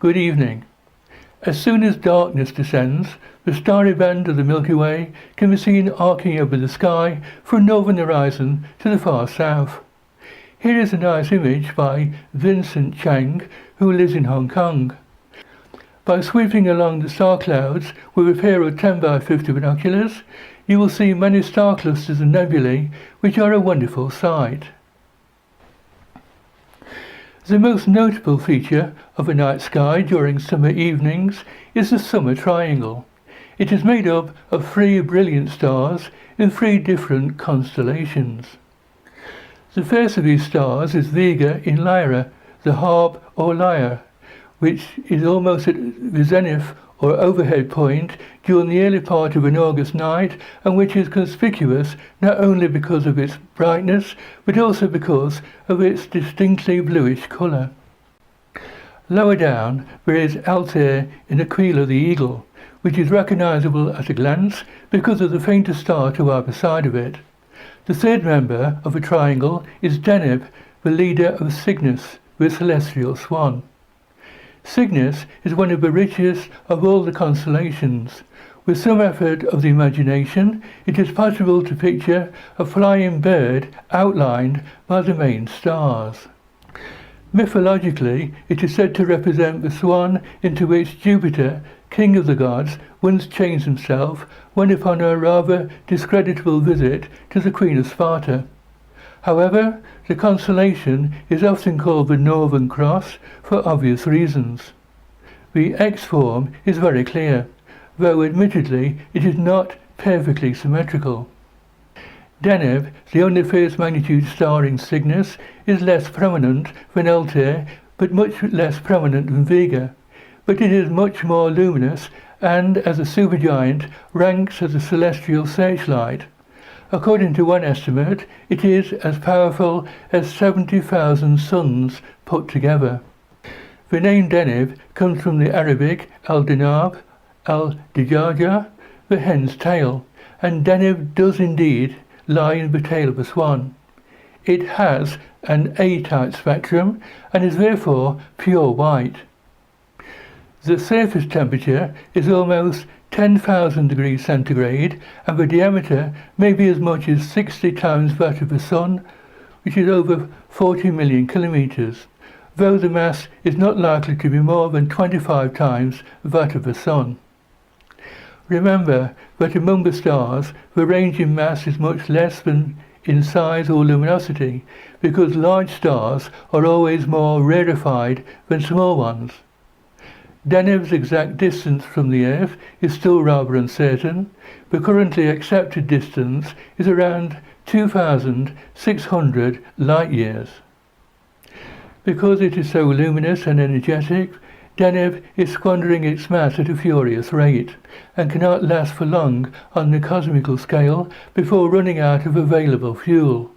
Good evening. As soon as darkness descends, the starry band of the Milky Way can be seen arcing over the sky from northern horizon to the far south. Here is a nice image by Vincent Chang, who lives in Hong Kong. By sweeping along the star clouds with a pair of 10 by 50 binoculars, you will see many star clusters and nebulae, which are a wonderful sight. The most notable feature of a night sky during summer evenings is the summer triangle. It is made up of 3 brilliant stars in 3 different constellations. The first of these stars is Vega in Lyra, the harp or lyre, which is almost at the zenith or overhead point during the early part of an August night, and which is conspicuous not only because of its brightness but also because of its distinctly bluish colour. Lower down there is Altair in Aquila the Eagle, which is recognisable at a glance because of the fainter star to either side of it. The third member of the triangle is Deneb, the leader of Cygnus, the celestial swan. Cygnus is one of the richest of all the constellations. With some effort of the imagination, it is possible to picture a flying bird outlined by the main stars. Mythologically, it is said to represent the swan into which Jupiter, king of the gods, once changed himself when upon a rather discreditable visit to the Queen of Sparta. However, the constellation is often called the Northern Cross for obvious reasons. The X form is very clear, though admittedly it is not perfectly symmetrical. Deneb, the only first magnitude star in Cygnus, is less prominent than Altair, but much less prominent than Vega. But it is much more luminous and, as a supergiant, ranks as a celestial searchlight. According to one estimate, it is as powerful as 70,000 suns put together. The name Deneb comes from the Arabic al-Dinab, al-Dijaja, the hen's tail, and Deneb does indeed lie in the tail of a swan. It has an A-type spectrum and is therefore pure white. The surface temperature is almost 10,000 degrees centigrade, and the diameter may be as much as 60 times that of the Sun, which is over 40 million kilometres, though the mass is not likely to be more than 25 times that of the Sun. Remember that among the stars, the range in mass is much less than in size or luminosity, because large stars are always more rarefied than small ones. Deneb's exact distance from the Earth is still rather uncertain. The currently accepted distance is around 2,600 light-years. Because it is so luminous and energetic, Deneb is squandering its mass at a furious rate, and cannot last for long on the cosmical scale before running out of available fuel.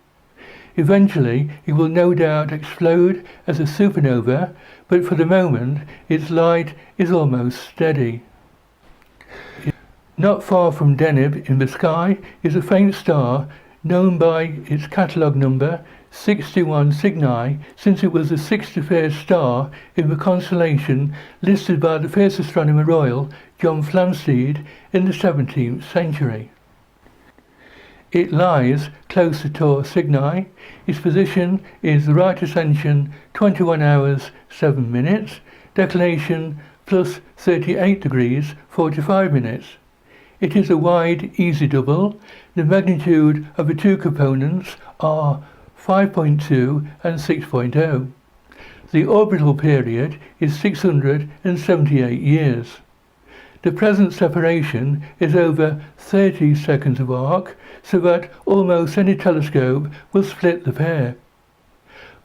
Eventually, it will no doubt explode as a supernova, but for the moment, its light is almost steady. Not far from Deneb in the sky is a faint star known by its catalogue number 61 Cygni, since it was the 61st star in the constellation listed by the first astronomer royal, John Flamsteed, in the 17th century. It lies close to Taur Cygni. Its position is the right ascension 21 hours 7 minutes, declination plus 38 degrees 45 minutes. It is a wide easy double. The magnitude of the two components are 5.2 and 6.0. The orbital period is 678 years. The present separation is over 30 seconds of arc, so that almost any telescope will split the pair.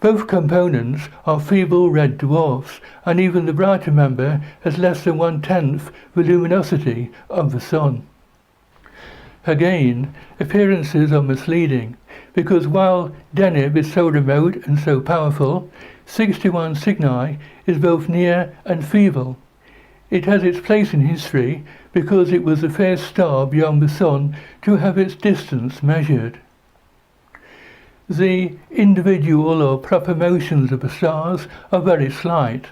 Both components are feeble red dwarfs, and even the brighter member has less than 1/10 the luminosity of the Sun. Again, appearances are misleading, because while Deneb is so remote and so powerful, 61 Cygni is both near and feeble. It has its place in history because it was the first star beyond the Sun to have its distance measured. The individual or proper motions of the stars are very slight.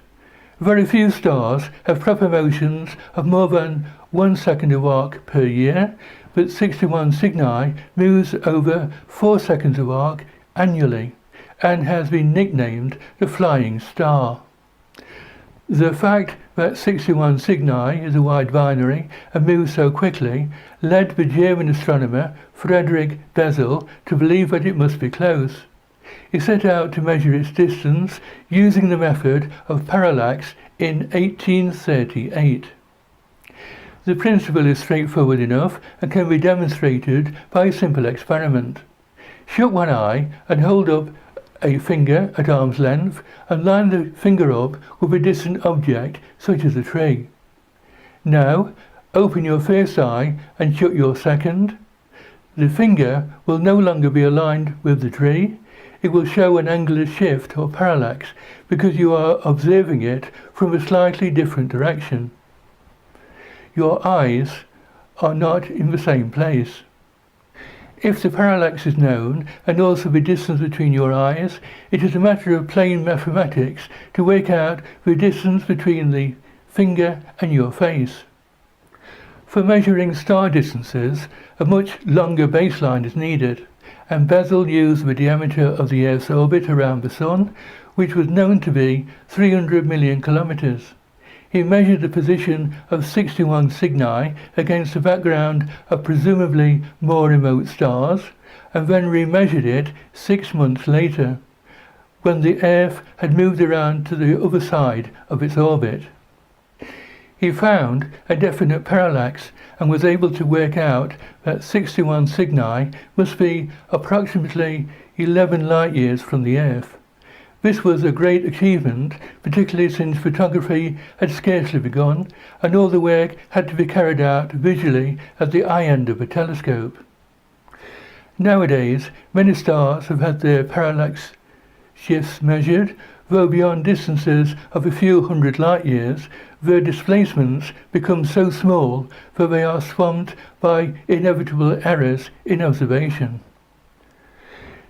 Very few stars have proper motions of more than 1 second of arc per year, but 61 Cygni moves over 4 seconds of arc annually and has been nicknamed the Flying Star. The fact that 61 Cygni is a wide binary and moves so quickly led the German astronomer Friedrich Bessel to believe that it must be close. He set out to measure its distance using the method of parallax in 1838. The principle is straightforward enough and can be demonstrated by a simple experiment. Shut one eye and hold up a finger at arm's length and line the finger up with a distant object such as a tree. Now, open your first eye and shut your second. The finger will no longer be aligned with the tree. It will show an angular shift or parallax because you are observing it from a slightly different direction. Your eyes are not in the same place. If the parallax is known, and also the distance between your eyes, it is a matter of plain mathematics to work out the distance between the finger and your face. For measuring star distances, a much longer baseline is needed, and Bessel used the diameter of the Earth's orbit around the Sun, which was known to be 300 million kilometers. He measured the position of 61 Cygni against a background of presumably more remote stars, and then remeasured it 6 months later, when the Earth had moved around to the other side of its orbit. He found a definite parallax and was able to work out that 61 Cygni must be approximately 11 light years from the Earth. This was a great achievement, particularly since photography had scarcely begun, and all the work had to be carried out visually at the eye end of a telescope. Nowadays, many stars have had their parallax shifts measured, though beyond distances of a few hundred light years, their displacements become so small that they are swamped by inevitable errors in observation.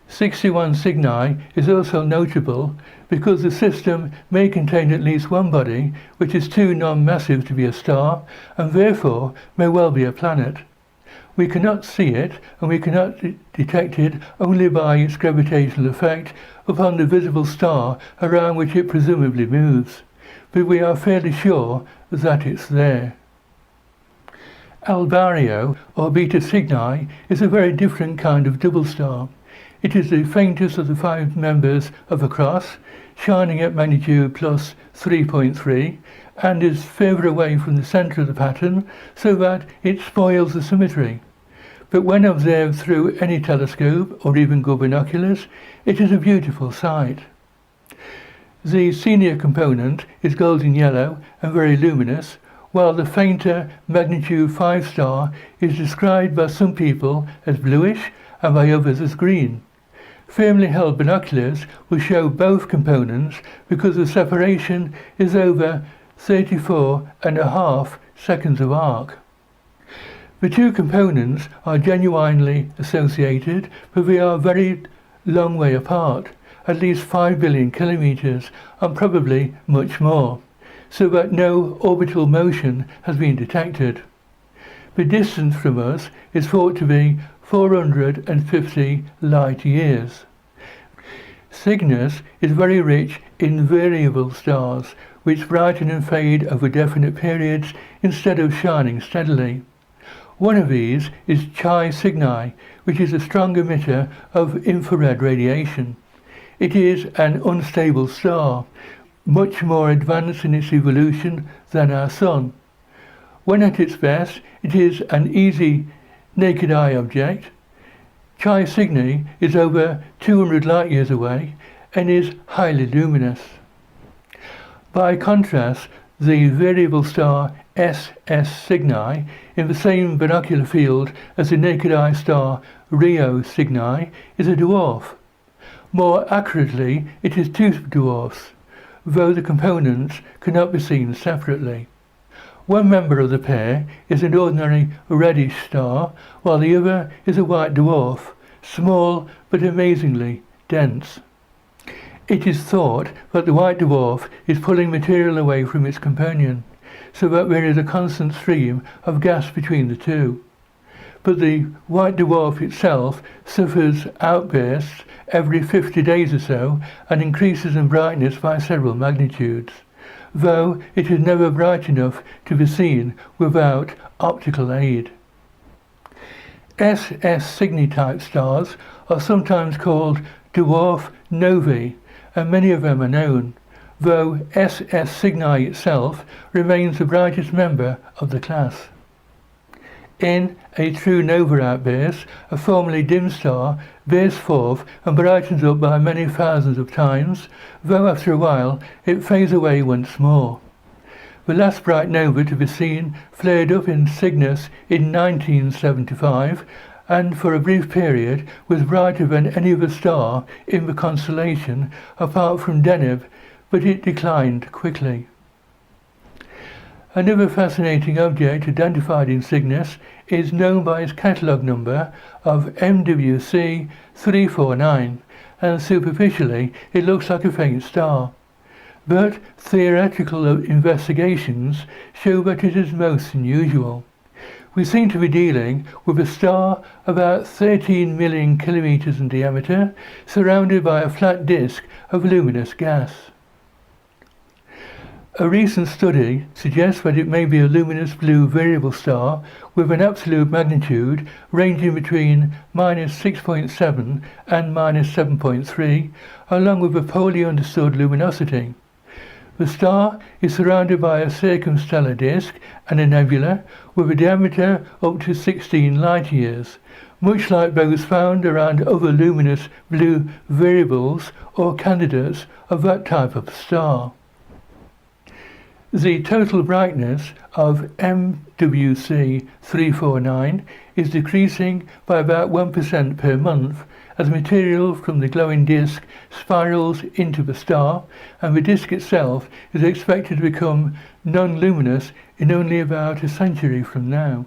61 Cygni is also notable because the system may contain at least one body which is too non-massive to be a star and therefore may well be a planet. We cannot see it and we cannot detect it only by its gravitational effect upon the visible star around which it presumably moves, but we are fairly sure that it's there. Albario, or Beta Cygni, is a very different kind of double star. It is the faintest of the 5 members of a cross, shining at magnitude plus 3.3, and is further away from the centre of the pattern so that it spoils the symmetry. But when observed through any telescope or even good binoculars, it is a beautiful sight. The senior component is golden yellow and very luminous, while the fainter magnitude 5 star is described by some people as bluish and by others as green. Firmly held binoculars will show both components because the separation is over 34.5 seconds of arc. The two components are genuinely associated, but they are a very long way apart, at least 5 billion kilometers, and probably much more, so that no orbital motion has been detected. The distance from us is thought to be 450 light years. Cygnus is very rich in variable stars, which brighten and fade over definite periods instead of shining steadily. One of these is Chi Cygni, which is a strong emitter of infrared radiation. It is an unstable star, much more advanced in its evolution than our Sun. When at its best, it is an easy naked eye object. Chi Cygni is over 200 light years away and is highly luminous. By contrast, the variable star SS Cygni, in the same binocular field as the naked eye star Rio Cygni, is a dwarf. More accurately, it is two dwarfs, though the components cannot be seen separately. One member of the pair is an ordinary reddish star, while the other is a white dwarf, small but amazingly dense. It is thought that the white dwarf is pulling material away from its companion, so that there is a constant stream of gas between the two. But the white dwarf itself suffers outbursts every 50 days or so and increases in brightness by several magnitudes, though it is never bright enough to be seen without optical aid. SS Cygni type stars are sometimes called dwarf novae, and many of them are known, though SS Cygni itself remains the brightest member of the class. In a true nova outburst, a formerly dim star bursts forth and brightens up by many thousands of times, though after a while it fades away once more. The last bright nova to be seen flared up in Cygnus in 1975, and for a brief period was brighter than any other star in the constellation apart from Deneb, but it declined quickly. Another fascinating object identified in Cygnus is known by its catalogue number of MWC 349, and superficially it looks like a faint star. But theoretical investigations show that it is most unusual. We seem to be dealing with a star about 13 million kilometers in diameter, surrounded by a flat disk of luminous gas. A recent study suggests that it may be a luminous blue variable star with an absolute magnitude ranging between -6.7 and -7.3, along with a poorly understood luminosity. The star is surrounded by a circumstellar disk and a nebula with a diameter up to 16 light years, much like those found around other luminous blue variables or candidates of that type of star. The total brightness of MWC 349 is decreasing by about 1% per month as material from the glowing disk spirals into the star, and the disk itself is expected to become non-luminous in only about a century from now.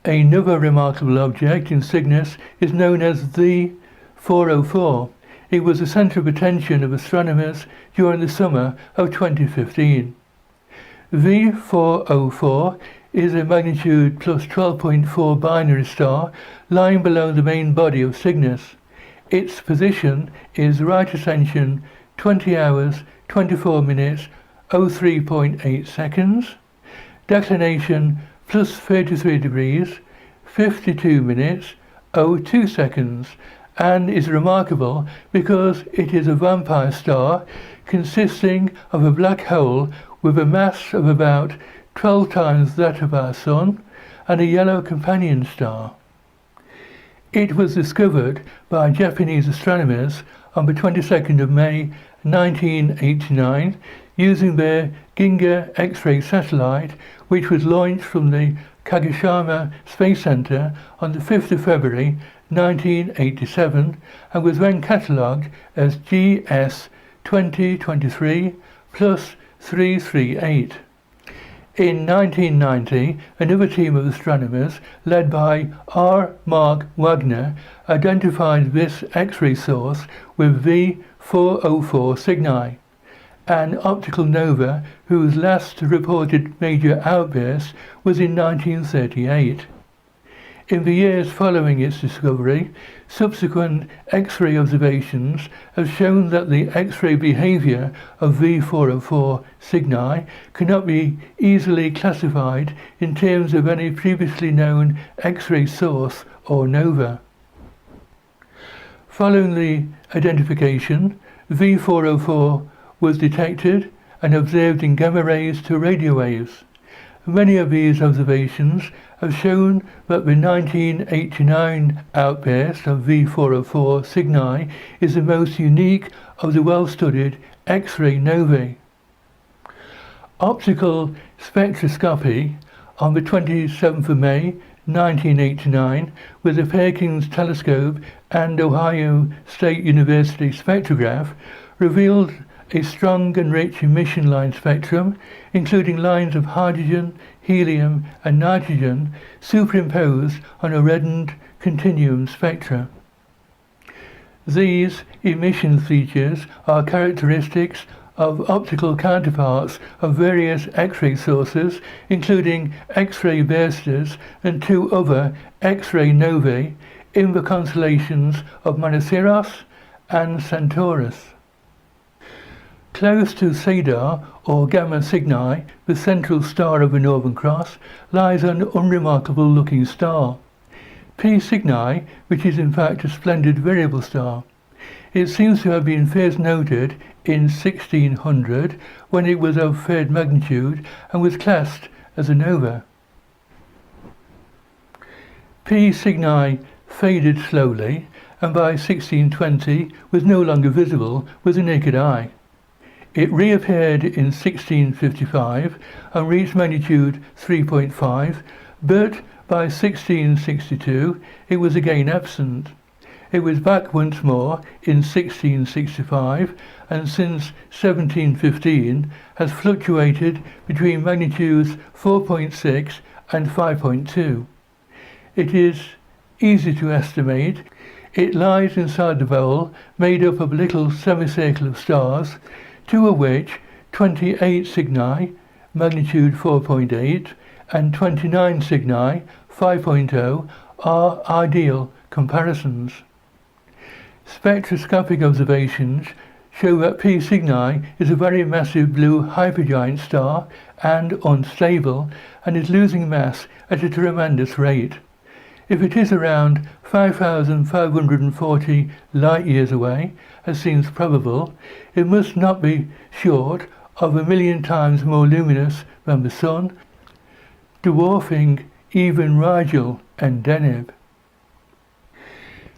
Another remarkable object in Cygnus is known as the 404. It was the centre of attention of astronomers during the summer of 2015. V404 is a magnitude plus 12.4 binary star lying below the main body of Cygnus. Its position is right ascension 20 hours, 24 minutes, 03.8 seconds, declination plus 33 degrees, 52 minutes, 02 seconds, and is remarkable because it is a vampire star consisting of a black hole with a mass of about 12 times that of our Sun and a yellow companion star. It was discovered by Japanese astronomers on the 22nd of May 1989 using their Ginga X-ray satellite, which was launched from the Kagoshima Space Center on the 5th of February 1987 and was then catalogued as GS 2023 plus 338. In 1990, another team of astronomers, led by R. Mark Wagner, identified this X-ray source with V404 Cygni, an optical nova whose last reported major outburst was in 1938. In the years following its discovery, subsequent X-ray observations have shown that the X-ray behavior of V404 Cygni cannot be easily classified in terms of any previously known X-ray source or nova. Following the identification, V404 was detected and observed in gamma rays to radio waves. Many of these observations have shown that the 1989 outburst of V404 Cygni is the most unique of the well-studied X-ray novae. Optical spectroscopy on the 27th of May 1989 with the Perkins telescope and Ohio State University spectrograph revealed a strong and rich emission line spectrum, including lines of hydrogen, helium and nitrogen superimposed on a reddened continuum spectra. These emission features are characteristics of optical counterparts of various X-ray sources, including X-ray bursters and two other X-ray novae in the constellations of Monoceros and Centaurus. Close to Cedar, or Gamma Cygni, the central star of the Northern Cross, lies an unremarkable-looking star, P Cygni, which is in fact a splendid variable star. It seems to have been first noted in 1600 when it was of third magnitude and was classed as a nova. P Cygni faded slowly and by 1620 was no longer visible with the naked eye. It reappeared in 1655 and reached magnitude 3.5, but by 1662 it was again absent. It was back once more in 1665 and since 1715 has fluctuated between magnitudes 4.6 and 5.2. It is easy to estimate. It lies inside the bowl made up of a little semicircle of stars, two of which, 28 Cygni, magnitude 4.8, and 29 Cygni, 5.0, are ideal comparisons. Spectroscopic observations show that P Cygni is a very massive blue hypergiant star and unstable, and is losing mass at a tremendous rate. If it is around 5,540 light-years away, as seems probable, it must not be short of 1,000,000 times more luminous than the Sun, dwarfing even Rigel and Deneb.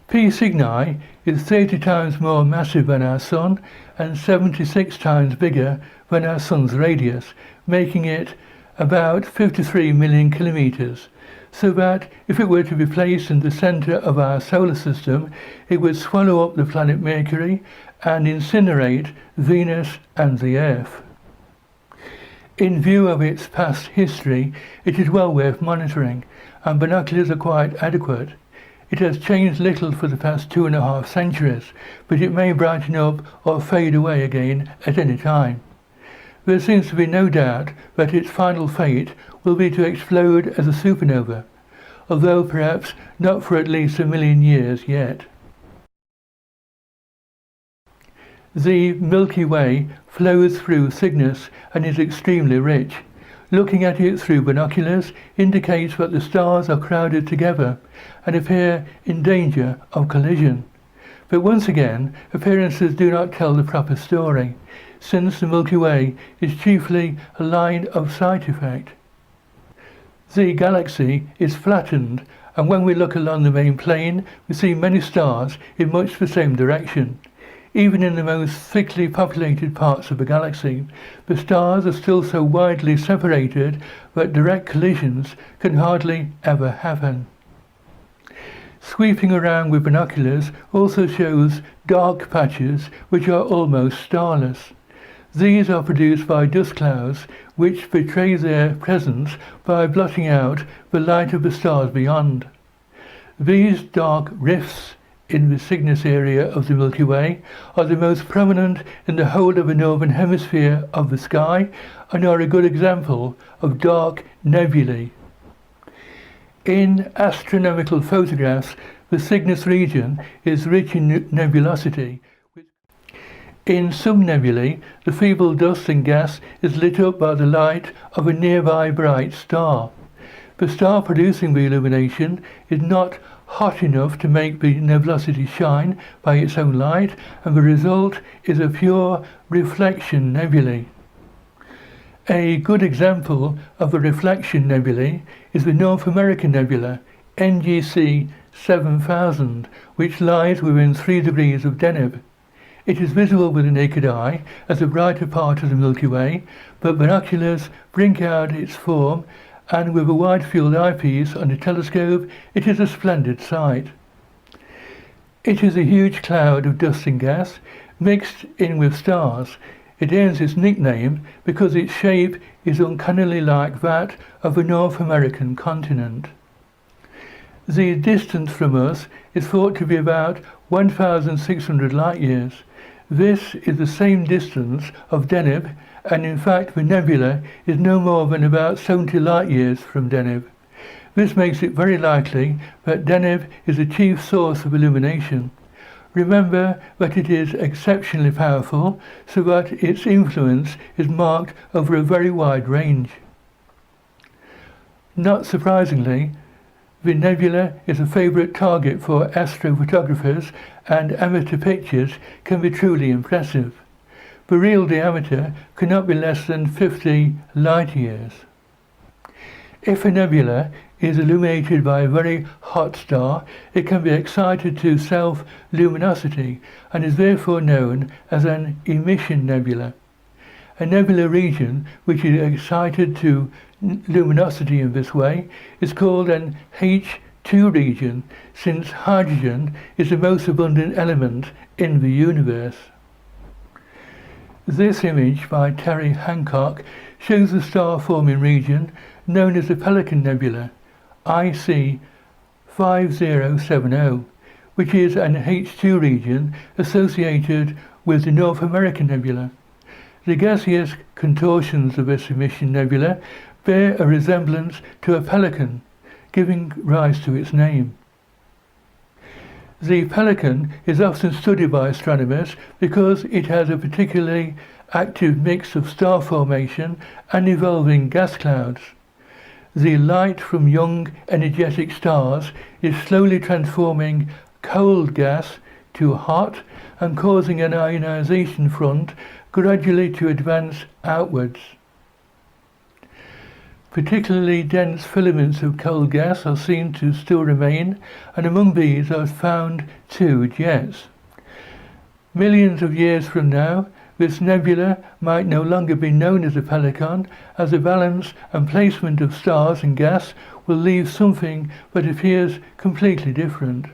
P Cygni is 30 times more massive than our Sun and 76 times bigger than our Sun's radius, making it about 53 million kilometers, so that if it were to be placed in the center of our solar system, it would swallow up the planet Mercury and incinerate Venus and the Earth. In view of its past history, it is well worth monitoring, and binoculars are quite adequate. It has changed little for the past 2.5 centuries, but it may brighten up or fade away again at any time. There seems to be no doubt that its final fate will be to explode as a supernova, although perhaps not for at least 1,000,000 years yet. The Milky Way flows through Cygnus and is extremely rich. Looking at it through binoculars indicates that the stars are crowded together and appear in danger of collision. But once again, appearances do not tell the proper story, since the Milky Way is chiefly a line of sight effect. The galaxy is flattened, and when we look along the main plane, we see many stars in much the same direction. Even in the most thickly populated parts of the galaxy, the stars are still so widely separated that direct collisions can hardly ever happen. Sweeping around with binoculars also shows dark patches which are almost starless. These are produced by dust clouds which betray their presence by blotting out the light of the stars beyond. These dark rifts in the Cygnus area of the Milky Way are the most prominent in the whole of the northern hemisphere of the sky and are a good example of dark nebulae. In astronomical photographs, the Cygnus region is rich in nebulosity. In some nebulae, the feeble dust and gas is lit up by the light of a nearby bright star. The star producing the illumination is not hot enough to make the nebulosity shine by its own light, and the result is a pure reflection nebulae. A good example of a reflection nebulae is the North American nebula, NGC 7000, which lies within 3 degrees of Deneb. It is visible with the naked eye as a brighter part of the Milky Way, but binoculars bring out its form, and with a wide-field eyepiece on a telescope, it is a splendid sight. It is a huge cloud of dust and gas, mixed in with stars. It earns its nickname because its shape is uncannily like that of the North American continent. The distance from us is thought to be about 1,600 light-years. This is the same distance of Deneb, and in fact the nebula is no more than about 70 light-years from Deneb. This makes it very likely that Deneb is the chief source of illumination. Remember that it is exceptionally powerful, so that its influence is marked over a very wide range. Not surprisingly, the nebula is a favourite target for astrophotographers, and amateur pictures can be truly impressive. The real diameter cannot be less than 50 light-years. If a nebula is illuminated by a very hot star, it can be excited to self-luminosity and is therefore known as an emission nebula. A nebula region which is excited to luminosity in this way is called an H2 region, since hydrogen is the most abundant element in the universe. This image by Terry Hancock shows the star-forming region known as the Pelican Nebula, IC 5070, which is an H2 region associated with the North American Nebula. The gaseous contortions of this emission nebula bear a resemblance to a pelican, giving rise to its name. The pelican is often studied by astronomers because it has a particularly active mix of star formation and evolving gas clouds. The light from young energetic stars is slowly transforming cold gas to hot and causing an ionization front gradually to advance outwards. Particularly dense filaments of cold gas are seen to still remain, and among these are found two jets. Millions of years from now, this nebula might no longer be known as a pelican, as the balance and placement of stars and gas will leave something that appears completely different.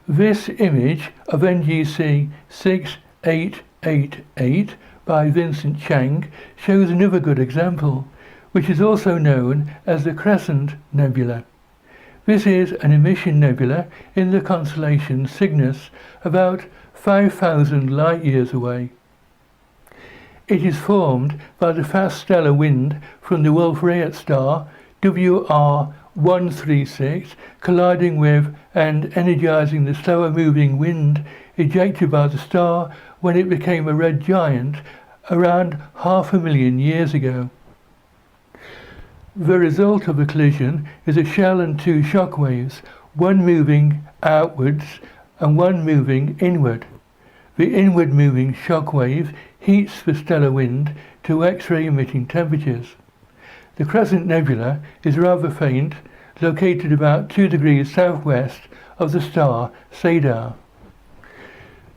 This image of NGC 6888 by Vincent Chang shows another good example, which is also known as the Crescent Nebula. This is an emission nebula in the constellation Cygnus, about 5,000 light-years away. It is formed by the fast stellar wind from the Wolf-Rayet star WR136 colliding with and energizing the slower-moving wind ejected by the star when it became a red giant around 500,000 years ago. The result of the collision is a shell and two shock waves, one moving outwards and one moving inward. The inward moving shock wave heats the stellar wind to X-ray emitting temperatures. The Crescent Nebula is rather faint, located about 2 degrees southwest of the star Cedar.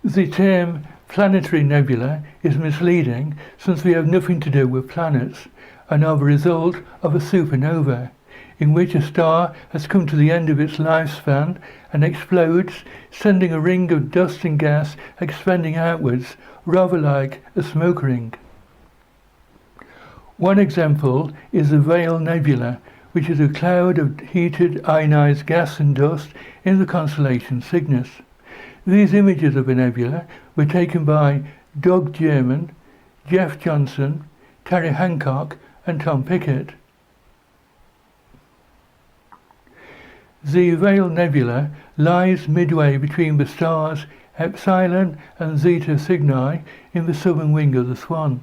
The term planetary nebula is misleading, since we have nothing to do with planets and are the result of a supernova, in which a star has come to the end of its lifespan and explodes, sending a ring of dust and gas expanding outwards, rather like a smoke ring. One example is the Veil Nebula, which is a cloud of heated ionized gas and dust in the constellation Cygnus. These images of the nebula were taken by Doug German, Jeff Johnson, Terry Hancock and Tom Pickett. The Veil Nebula lies midway between the stars Epsilon and Zeta Cygni in the southern wing of the Swan.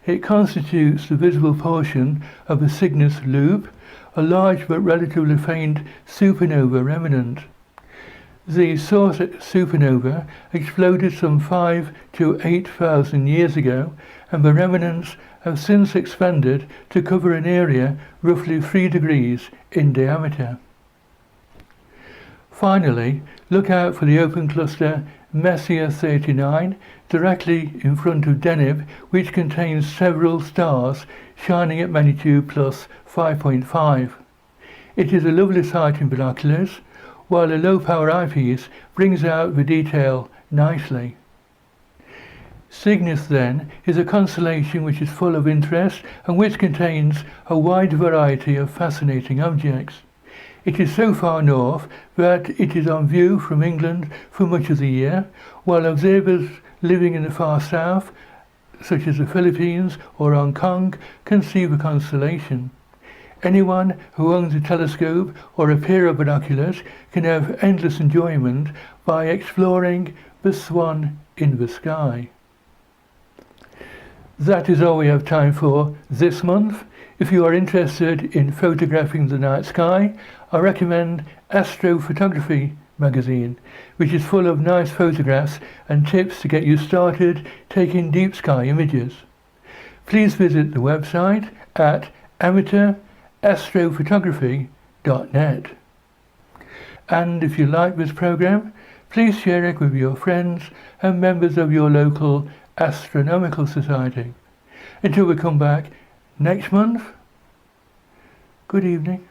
It constitutes the visible portion of the Cygnus loop, a large but relatively faint supernova remnant. The source supernova exploded some 5,000 to 8,000 years ago, and the remnants have since expanded to cover an area roughly 3 degrees in diameter. Finally, look out for the open cluster Messier 39 directly in front of Deneb, which contains several stars shining at magnitude plus 5.5. It is a lovely sight in binoculars, while a low-power eyepiece brings out the detail nicely. Cygnus, then, is a constellation which is full of interest and which contains a wide variety of fascinating objects. It is so far north that it is on view from England for much of the year, while observers living in the far south, such as the Philippines or Hong Kong, can see the constellation. Anyone who owns a telescope or a pair of binoculars can have endless enjoyment by exploring the Swan in the Sky. That is all we have time for this month. If you are interested in photographing the night sky, I recommend Astrophotography magazine, which is full of nice photographs and tips to get you started taking deep sky images. Please visit the website at amateurastrophotography.net. And if you like this program, please share it with your friends and members of your local astronomical society. Until we come back next month, good evening.